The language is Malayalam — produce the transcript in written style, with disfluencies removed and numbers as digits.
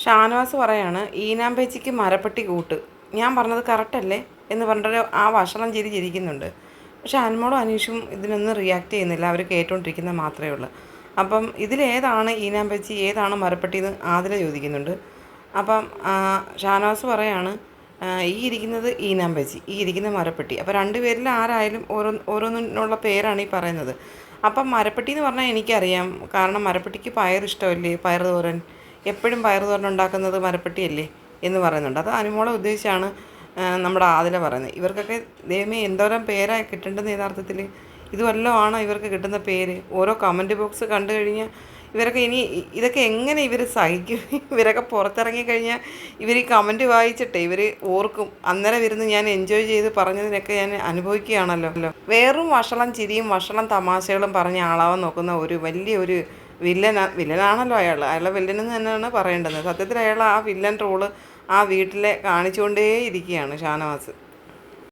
ഷാനവാസ് പറയാണ് ഈനാമ്പേച്ചിക്ക് മരപ്പെട്ടി കൂട്ട്. ഞാൻ പറഞ്ഞത് കറക്റ്റല്ലേ എന്ന് പറഞ്ഞിട്ട് ആ വഷളം ചിരിക്കുന്നുണ്ട്. പക്ഷെ അൻമോളും അനീഷും ഇതിനൊന്നും റിയാക്ട് ചെയ്യുന്നില്ല. അവർ കേട്ടുകൊണ്ടിരിക്കുന്നത് മാത്രമേ ഉള്ളൂ. അപ്പം ഇതിലേതാണ് ഈനാമ്പേച്ചി, ഏതാണ് മരപ്പെട്ടി എന്ന് ആദില ചോദിക്കുന്നുണ്ട്. അപ്പം ഷാനവാസ് പറയാണ് ഈ ഇരിക്കുന്നത് ഈനാമ്പേച്ചി, ഈ ഇരിക്കുന്ന മരപ്പെട്ടി. അപ്പോൾ രണ്ടുപേരിൽ ആരായാലും ഓരോന്നിനുള്ള പേരാണ് ഈ പറയുന്നത്. അപ്പം മരപ്പെട്ടി എന്ന് പറഞ്ഞാൽ എനിക്കറിയാം, കാരണം മരപ്പെട്ടിക്ക് പയർ ഇഷ്ടമല്ലേ, പയർ തോരൻ, എപ്പോഴും പയർ തോരൻ ഉണ്ടാക്കുന്നത് മരപ്പെട്ടിയല്ലേ എന്ന് പറയുന്നുണ്ട്. അത് അനുമോളെ ഉദ്ദേശിച്ചാണ് നമ്മുടെ ആദില പറയുന്നത്. ഇവർക്കൊക്കെ ദൈവമേ എന്തോരം പേരാണ് കിട്ടേണ്ടത് യഥാർത്ഥത്തിൽ. ഇതുവല്ലതുമാണ് ഇവർക്ക് കിട്ടുന്ന പേര്. ഓരോ കമൻറ്റ് ബോക്സ് കണ്ടു കഴിഞ്ഞാൽ ഇവരൊക്കെ ഇനി ഇതൊക്കെ എങ്ങനെ ഇവർ സഹിക്കും? ഇവരൊക്കെ പുറത്തിറങ്ങി കഴിഞ്ഞാൽ ഇവർ ഈ കമൻറ്റ് വായിച്ചിട്ടേ ഇവർ ഓർക്കും, അന്നേരം ഇരുന്ന് ഞാൻ എൻജോയ് ചെയ്ത് പറഞ്ഞതിനൊക്കെ ഞാൻ അനുഭവിക്കുകയാണല്ലോ. വേറും വഷളം ചിരിയും വഷളം തമാശകളും പറഞ്ഞ ആളാവാൻ നോക്കുന്ന ഒരു വലിയൊരു വില്ലനാണല്ലോ അയാളെ വില്ലനെന്ന് തന്നെയാണ് പറയേണ്ടത്. സത്യത്തിൽ അയാൾ ആ വില്ലൻ റോള് ആ വീട്ടിലെ കാണിച്ചുകൊണ്ടേ ഇരിക്കുകയാണ് ഷാനവാസ്.